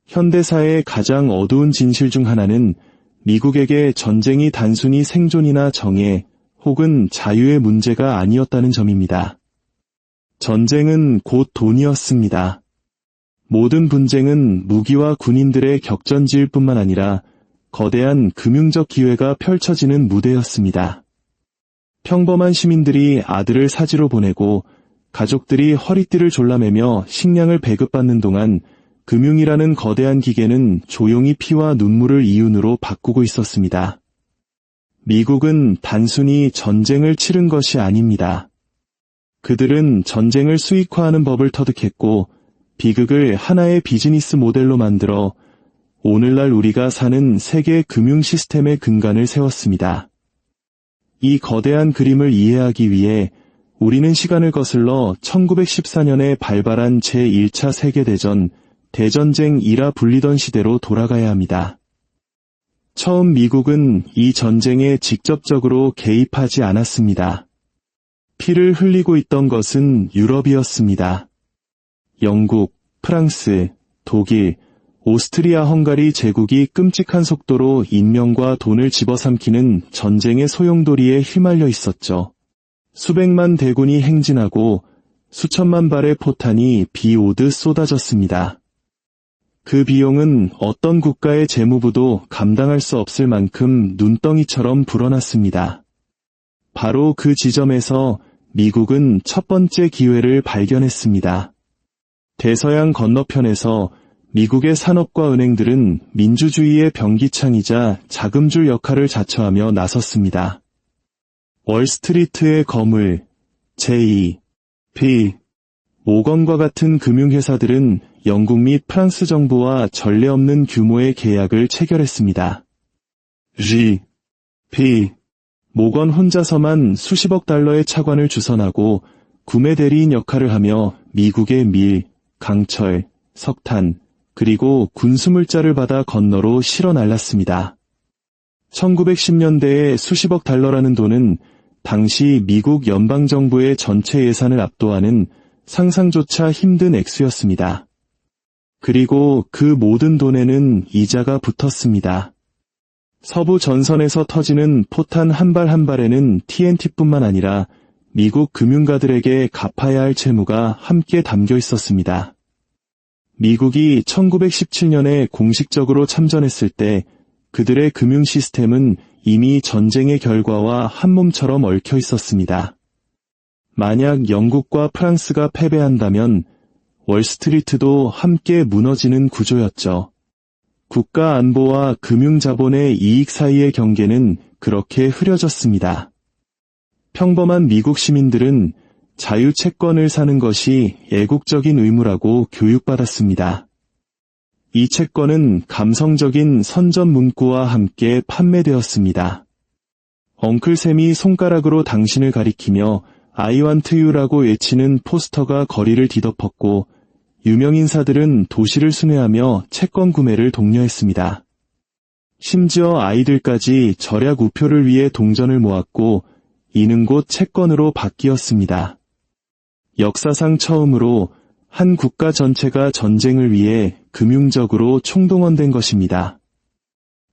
현대사의 가장 어두운 진실 중 하나는 미국에게 전쟁이 단순히 생존이나 정예 혹은 자유의 문제가 아니었다는 점입니다. 전쟁은 곧 돈이었습니다. 모든 분쟁은 무기와 군인들의 격전지일 뿐만 아니라 거대한 금융적 기회가 펼쳐지는 무대였습니다. 평범한 시민들이 아들을 사지로 보내고 가족들이 허리띠를 졸라매며 식량을 배급받는 동안 금융이라는 거대한 기계는 조용히 피와 눈물을 이윤으로 바꾸고 있었습니다. 미국은 단순히 전쟁을 치른 것이 아닙니다. 그들은 전쟁을 수익화하는 법을 터득했고 비극을 하나의 비즈니스 모델로 만들어 오늘날 우리가 사는 세계 금융 시스템의 근간을 세웠습니다. 이 거대한 그림을 이해하기 위해 우리는 시간을 거슬러 1914년에 발발한 제1차 세계대전, 대전쟁이라 불리던 시대로 돌아가야 합니다. 처음 미국은 이 전쟁에 직접적으로 개입하지 않았습니다. 피를 흘리고 있던 것은 유럽이었습니다. 영국, 프랑스, 독일, 오스트리아 헝가리 제국이 끔찍한 속도로 인명과 돈을 집어삼키는 전쟁의 소용돌이에 휘말려 있었죠. 수백만 대군이 행진하고 수천만 발의 포탄이 비 오듯 쏟아졌습니다. 그 비용은 어떤 국가의 재무부도 감당할 수 없을 만큼 눈덩이처럼 불어났습니다. 바로 그 지점에서 미국은 첫 번째 기회를 발견했습니다. 대서양 건너편에서 미국의 산업과 은행들은 민주주의의 병기창이자 자금줄 역할을 자처하며 나섰습니다. 월스트리트의 거물, J.P. 모건과 같은 금융회사들은 영국 및 프랑스 정부와 전례 없는 규모의 계약을 체결했습니다. G.P. 모건 혼자서만 수십억 달러의 차관을 주선하고 구매 대리인 역할을 하며 미국의 밀, 강철, 석탄, 그리고 군수물자를 받아 건너로 실어 날랐습니다. 1910년대에 수십억 달러라는 돈은 당시 미국 연방정부의 전체 예산을 압도하는 상상조차 힘든 액수였습니다. 그리고 그 모든 돈에는 이자가 붙었습니다. 서부 전선에서 터지는 포탄 한 발 한 발에는 TNT뿐만 아니라 미국 금융가들에게 갚아야 할 채무가 함께 담겨 있었습니다. 미국이 1917년에 공식적으로 참전했을 때 그들의 금융 시스템은 이미 전쟁의 결과와 한 몸처럼 얽혀 있었습니다. 만약 영국과 프랑스가 패배한다면 월스트리트도 함께 무너지는 구조였죠. 국가 안보와 금융 자본의 이익 사이의 경계는 그렇게 흐려졌습니다. 평범한 미국 시민들은 자유 채권을 사는 것이 애국적인 의무라고 교육받았습니다. 이 채권은 감성적인 선전 문구와 함께 판매되었습니다. 엉클샘이 손가락으로 당신을 가리키며 I want you라고 외치는 포스터가 거리를 뒤덮었고 유명인사들은 도시를 순회하며 채권 구매를 독려했습니다. 심지어 아이들까지 절약 우표를 위해 동전을 모았고 이는 곧 채권으로 바뀌었습니다. 역사상 처음으로 한 국가 전체가 전쟁을 위해 금융적으로 총동원된 것입니다.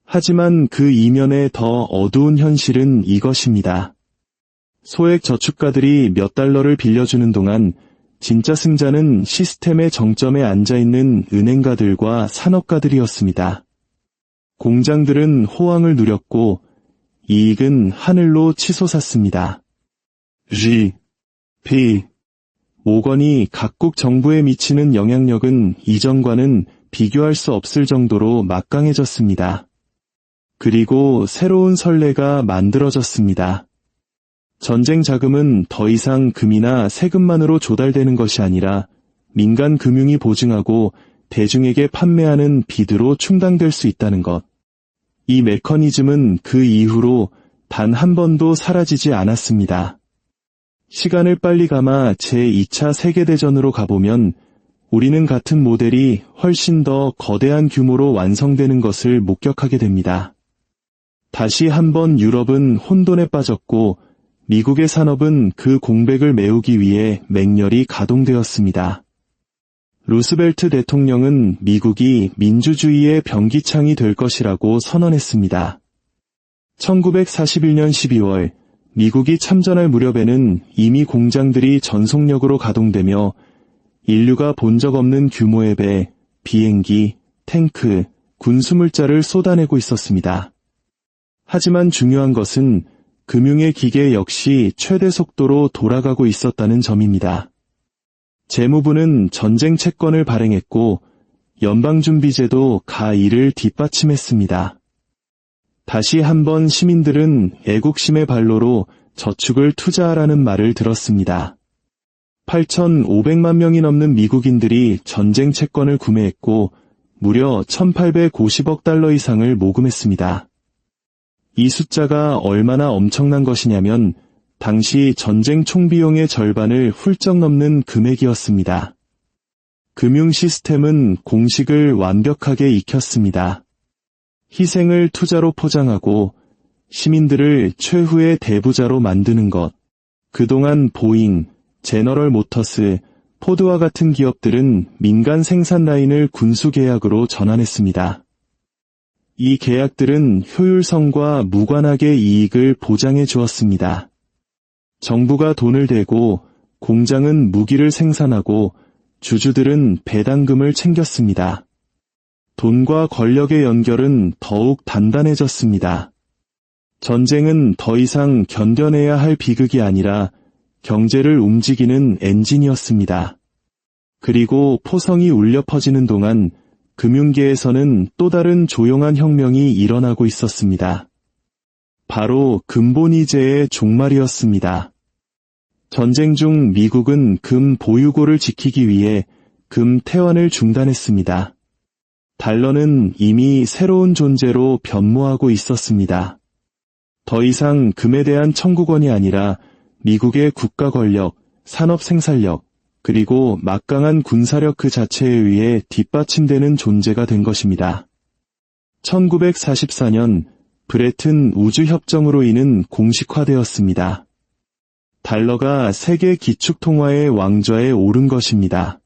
하지만 그 이면의 더 어두운 현실은 이것입니다. 소액 저축가들이 몇 달러를 빌려주는 동안 진짜 승자는 시스템의 정점에 앉아있는 은행가들과 산업가들이었습니다. 공장들은 호황을 누렸고 이익은 하늘로 치솟았습니다. G.P. 모건이 각국 정부에 미치는 영향력은 이전과는 비교할 수 없을 정도로 막강해졌습니다. 그리고 새로운 선례가 만들어졌습니다. 전쟁 자금은 더 이상 금이나 세금만으로 조달되는 것이 아니라 민간 금융이 보증하고 대중에게 판매하는 비드로 충당될 수 있다는 것. 이 메커니즘은 그 이후로 단 한 번도 사라지지 않았습니다. 시간을 빨리 감아 제2차 세계대전으로 가보면 우리는 같은 모델이 훨씬 더 거대한 규모로 완성되는 것을 목격하게 됩니다. 다시 한번 유럽은 혼돈에 빠졌고 미국의 산업은 그 공백을 메우기 위해 맹렬히 가동되었습니다. 루스벨트 대통령은 미국이 민주주의의 변기창이 될 것이라고 선언했습니다. 1941년 12월 미국이 참전할 무렵에는 이미 공장들이 전속력으로 가동되며 인류가 본 적 없는 규모의 배, 비행기, 탱크, 군수물자를 쏟아내고 있었습니다. 하지만 중요한 것은 금융의 기계 역시 최대 속도로 돌아가고 있었다는 점입니다. 재무부는 전쟁 채권을 발행했고 연방준비제도 이를 뒷받침했습니다. 다시 한번 시민들은 애국심의 발로로 저축을 투자하라는 말을 들었습니다. 8,500만 명이 넘는 미국인들이 전쟁 채권을 구매했고 무려 1,850억 달러 이상을 모금했습니다. 이 숫자가 얼마나 엄청난 것이냐면 당시 전쟁 총비용의 절반을 훌쩍 넘는 금액이었습니다. 금융 시스템은 공식을 완벽하게 익혔습니다. 희생을 투자로 포장하고 시민들을 최후의 대부자로 만드는 것. 그동안 보잉, 제너럴 모터스, 포드와 같은 기업들은 민간 생산 라인을 군수 계약으로 전환했습니다. 이 계약들은 효율성과 무관하게 이익을 보장해 주었습니다. 정부가 돈을 대고 공장은 무기를 생산하고 주주들은 배당금을 챙겼습니다. 돈과 권력의 연결은 더욱 단단해졌습니다. 전쟁은 더 이상 견뎌내야 할 비극이 아니라 경제를 움직이는 엔진이었습니다. 그리고 포성이 울려 퍼지는 동안 금융계에서는 또 다른 조용한 혁명이 일어나고 있었습니다. 바로 금본위제의 종말이었습니다. 전쟁 중 미국은 금 보유고를 지키기 위해 금 태환을 중단했습니다. 달러는 이미 새로운 존재로 변모하고 있었습니다. 더 이상 금에 대한 청구권이 아니라 미국의 국가 권력, 산업 생산력, 그리고 막강한 군사력 그 자체에 의해 뒷받침되는 존재가 된 것입니다. 1944년 브레튼 우주협정으로 인해 공식화되었습니다. 달러가 세계 기축통화의 왕좌에 오른 것입니다.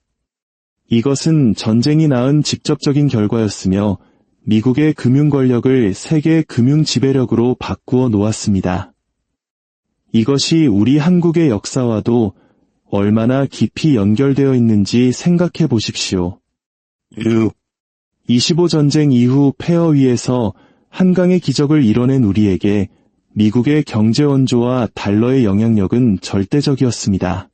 이것은 전쟁이 낳은 직접적인 결과였으며 미국의 금융 권력을 세계 금융 지배력으로 바꾸어 놓았습니다. 이것이 우리 한국의 역사와도 얼마나 깊이 연결되어 있는지 생각해 보십시오. 25전쟁 이후 폐허 위에서 한강의 기적을 이뤄낸 우리에게 미국의 경제 원조와 달러의 영향력은 절대적이었습니다.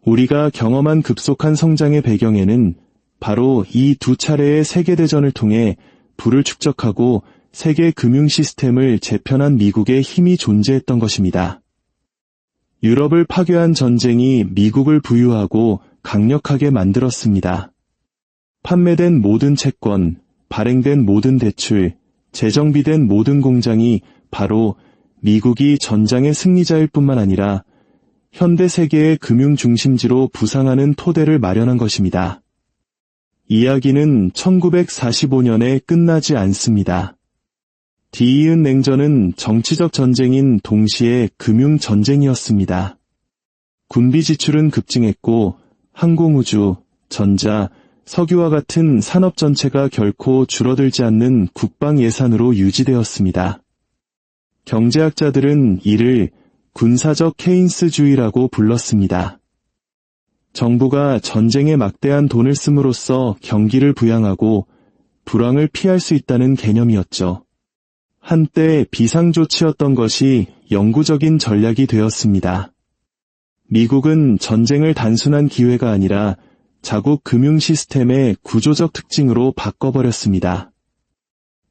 우리가 경험한 급속한 성장의 배경에는 바로 이 두 차례의 세계대전을 통해 부를 축적하고 세계 금융 시스템을 재편한 미국의 힘이 존재했던 것입니다. 유럽을 파괴한 전쟁이 미국을 부유하고 강력하게 만들었습니다. 판매된 모든 채권, 발행된 모든 대출, 재정비된 모든 공장이 바로 미국이 전장의 승리자일 뿐만 아니라 현대 세계의 금융 중심지로 부상하는 토대를 마련한 것입니다. 이야기는 1945년에 끝나지 않습니다. 뒤이은 냉전은 정치적 전쟁인 동시에 금융 전쟁이었습니다. 군비 지출은 급증했고 항공우주, 전자, 석유와 같은 산업 전체가 결코 줄어들지 않는 국방 예산으로 유지되었습니다. 경제학자들은 이를 군사적 케인스주의라고 불렀습니다. 정부가 전쟁에 막대한 돈을 씀으로써 경기를 부양하고 불황을 피할 수 있다는 개념이었죠. 한때 비상조치였던 것이 영구적인 전략이 되었습니다. 미국은 전쟁을 단순한 기회가 아니라 자국 금융 시스템의 구조적 특징으로 바꿔버렸습니다.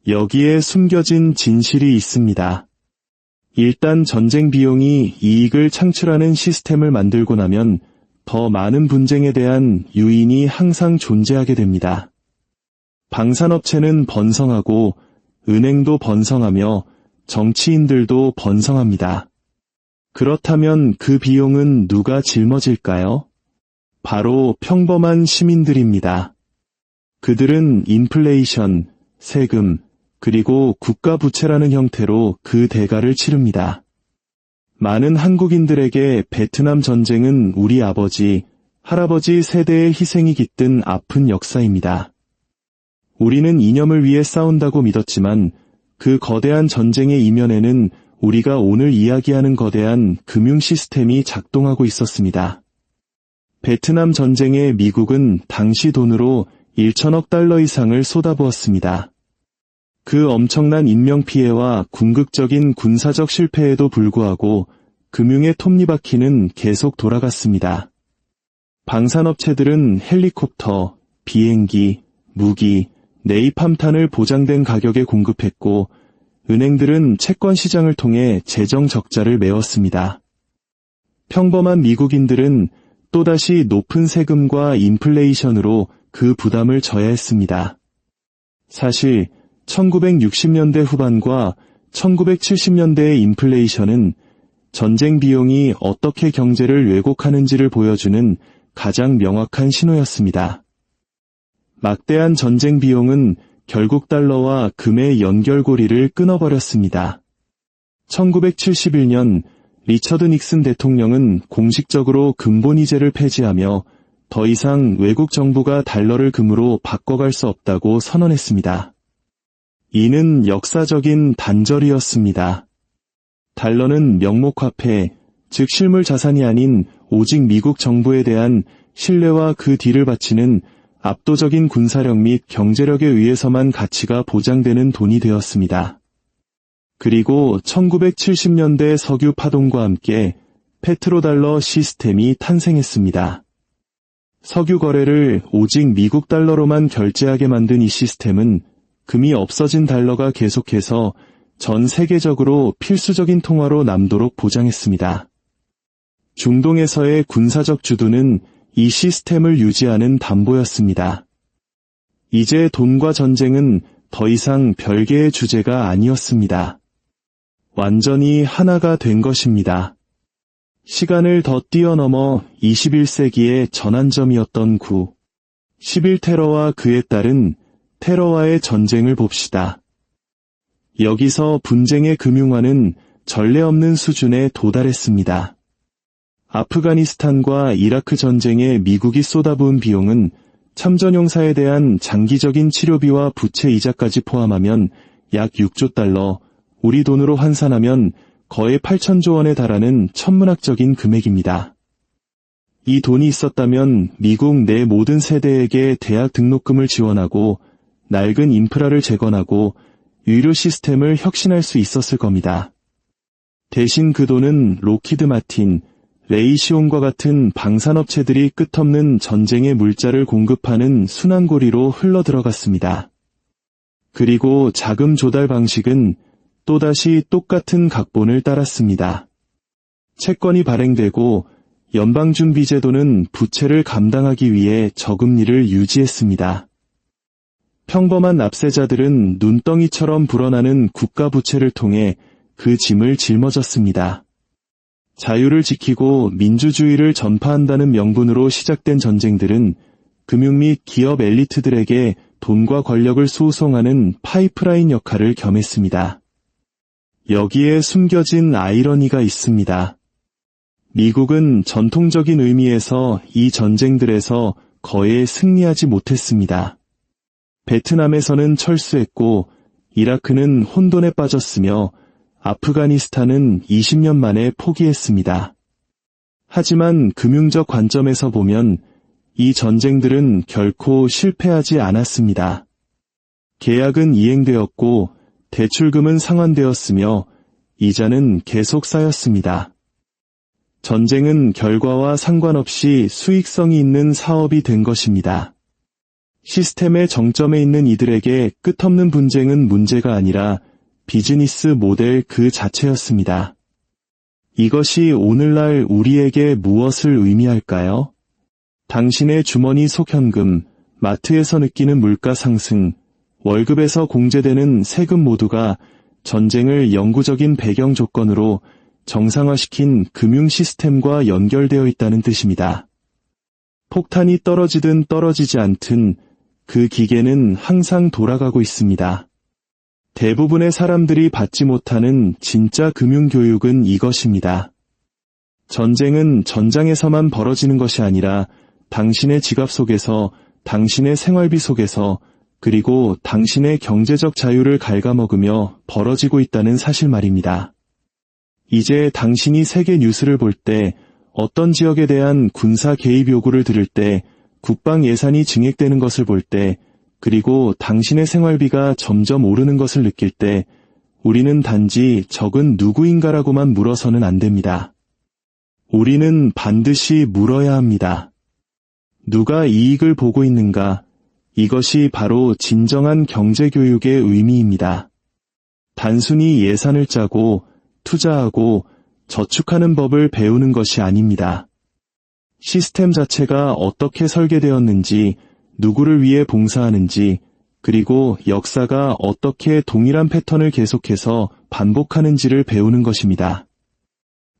여기에 숨겨진 진실이 있습니다. 일단 전쟁 비용이 이익을 창출하는 시스템을 만들고 나면 더 많은 분쟁에 대한 유인이 항상 존재하게 됩니다. 방산업체는 번성하고 은행도 번성하며 정치인들도 번성합니다. 그렇다면 그 비용은 누가 짊어질까요? 바로 평범한 시민들입니다. 그들은 인플레이션, 세금, 그리고 국가 부채라는 형태로 그 대가를 치릅니다. 많은 한국인들에게 베트남 전쟁은 우리 아버지, 할아버지 세대의 희생이 깃든 아픈 역사입니다. 우리는 이념을 위해 싸운다고 믿었지만 그 거대한 전쟁의 이면에는 우리가 오늘 이야기하는 거대한 금융 시스템이 작동하고 있었습니다. 베트남 전쟁에 미국은 당시 돈으로 1천억 달러 이상을 쏟아부었습니다. 그 엄청난 인명피해와 궁극적인 군사적 실패에도 불구하고 금융의 톱니바퀴는 계속 돌아갔습니다. 방산업체들은 헬리콥터, 비행기, 무기, 네이팜탄을 보장된 가격에 공급했고 은행들은 채권 시장을 통해 재정 적자를 메웠습니다. 평범한 미국인들은 또다시 높은 세금과 인플레이션으로 그 부담을 져야 했습니다. 사실 1960년대 후반과 1970년대의 인플레이션은 전쟁 비용이 어떻게 경제를 왜곡하는지를 보여주는 가장 명확한 신호였습니다. 막대한 전쟁 비용은 결국 달러와 금의 연결고리를 끊어버렸습니다. 1971년 리처드 닉슨 대통령은 공식적으로 금본위제를 폐지하며 더 이상 외국 정부가 달러를 금으로 바꿔갈 수 없다고 선언했습니다. 이는 역사적인 단절이었습니다. 달러는 명목화폐, 즉 실물 자산이 아닌 오직 미국 정부에 대한 신뢰와 그 뒤를 바치는 압도적인 군사력 및 경제력에 의해서만 가치가 보장되는 돈이 되었습니다. 그리고 1970년대 석유 파동과 함께 페트로달러 시스템이 탄생했습니다. 석유 거래를 오직 미국 달러로만 결제하게 만든 이 시스템은 금이 없어진 달러가 계속해서 전 세계적으로 필수적인 통화로 남도록 보장했습니다. 중동에서의 군사적 주도는 이 시스템을 유지하는 담보였습니다. 이제 돈과 전쟁은 더 이상 별개의 주제가 아니었습니다. 완전히 하나가 된 것입니다. 시간을 더 뛰어넘어 21세기의 전환점이었던 11 테러와 그에 따른 테러와의 전쟁을 봅시다. 여기서 분쟁의 금융화는 전례 없는 수준에 도달했습니다. 아프가니스탄과 이라크 전쟁에 미국이 쏟아부은 비용은 참전용사에 대한 장기적인 치료비와 부채 이자까지 포함하면 약 6조 달러, 우리 돈으로 환산하면 거의 8천조 원에 달하는 천문학적인 금액입니다. 이 돈이 있었다면 미국 내 모든 세대에게 대학 등록금을 지원하고 낡은 인프라를 재건하고 의료 시스템을 혁신할 수 있었을 겁니다. 대신 그 돈은 로키드 마틴, 레이시온과 같은 방산업체들이 끝없는 전쟁의 물자를 공급하는 순환고리로 흘러들어갔습니다. 그리고 자금 조달 방식은 또다시 똑같은 각본을 따랐습니다. 채권이 발행되고 연방준비제도는 부채를 감당하기 위해 저금리를 유지했습니다. 평범한 납세자들은 눈덩이처럼 불어나는 국가 부채를 통해 그 짐을 짊어졌습니다. 자유를 지키고 민주주의를 전파한다는 명분으로 시작된 전쟁들은 금융 및 기업 엘리트들에게 돈과 권력을 수송하는 파이프라인 역할을 겸했습니다. 여기에 숨겨진 아이러니가 있습니다. 미국은 전통적인 의미에서 이 전쟁들에서 거의 승리하지 못했습니다. 베트남에서는 철수했고 이라크는 혼돈에 빠졌으며 아프가니스탄은 20년 만에 포기했습니다. 하지만 금융적 관점에서 보면 이 전쟁들은 결코 실패하지 않았습니다. 계약은 이행되었고 대출금은 상환되었으며 이자는 계속 쌓였습니다. 전쟁은 결과와 상관없이 수익성이 있는 사업이 된 것입니다. 시스템의 정점에 있는 이들에게 끝없는 분쟁은 문제가 아니라 비즈니스 모델 그 자체였습니다. 이것이 오늘날 우리에게 무엇을 의미할까요? 당신의 주머니 속 현금, 마트에서 느끼는 물가 상승, 월급에서 공제되는 세금 모두가 전쟁을 영구적인 배경 조건으로 정상화시킨 금융 시스템과 연결되어 있다는 뜻입니다. 폭탄이 떨어지든 떨어지지 않든 그 기계는 항상 돌아가고 있습니다. 대부분의 사람들이 받지 못하는 진짜 금융교육은 이것입니다. 전쟁은 전장에서만 벌어지는 것이 아니라 당신의 지갑 속에서, 당신의 생활비 속에서, 그리고 당신의 경제적 자유를 갉아먹으며 벌어지고 있다는 사실 말입니다. 이제 당신이 세계 뉴스를 볼 때, 어떤 지역에 대한 군사 개입 요구를 들을 때, 국방 예산이 증액되는 것을 볼 때, 그리고 당신의 생활비가 점점 오르는 것을 느낄 때, 우리는 단지 적은 누구인가라고만 물어서는 안 됩니다. 우리는 반드시 물어야 합니다. 누가 이익을 보고 있는가? 이것이 바로 진정한 경제교육의 의미입니다. 단순히 예산을 짜고, 투자하고, 저축하는 법을 배우는 것이 아닙니다. 시스템 자체가 어떻게 설계되었는지, 누구를 위해 봉사하는지, 그리고 역사가 어떻게 동일한 패턴을 계속해서 반복하는지를 배우는 것입니다.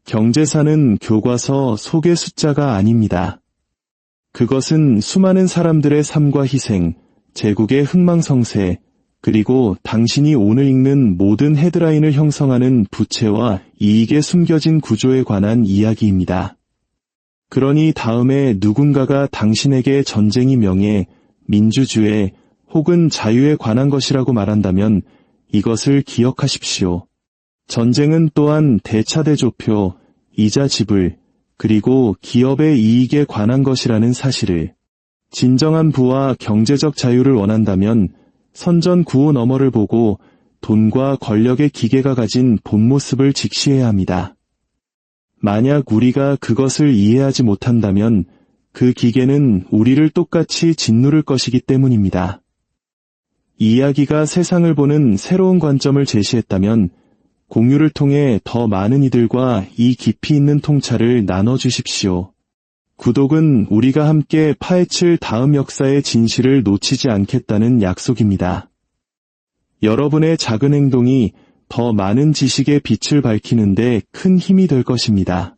경제사는 교과서 속의 숫자가 아닙니다. 그것은 수많은 사람들의 삶과 희생, 제국의 흥망성쇠, 그리고 당신이 오늘 읽는 모든 헤드라인을 형성하는 부채와 이익에 숨겨진 구조에 관한 이야기입니다. 그러니 다음에 누군가가 당신에게 전쟁이 명예, 민주주의 혹은 자유에 관한 것이라고 말한다면 이것을 기억하십시오. 전쟁은 또한 대차대조표, 이자 지불, 그리고 기업의 이익에 관한 것이라는 사실을, 진정한 부와 경제적 자유를 원한다면 선전 구호 너머를 보고 돈과 권력의 기계가 가진 본 모습을 직시해야 합니다. 만약 우리가 그것을 이해하지 못한다면 그 기계는 우리를 똑같이 짓누를 것이기 때문입니다. 이야기가 세상을 보는 새로운 관점을 제시했다면 공유를 통해 더 많은 이들과 이 깊이 있는 통찰을 나눠주십시오. 구독은 우리가 함께 파헤칠 다음 역사의 진실을 놓치지 않겠다는 약속입니다. 여러분의 작은 행동이 더 많은 지식의 빛을 밝히는데 큰 힘이 될 것입니다.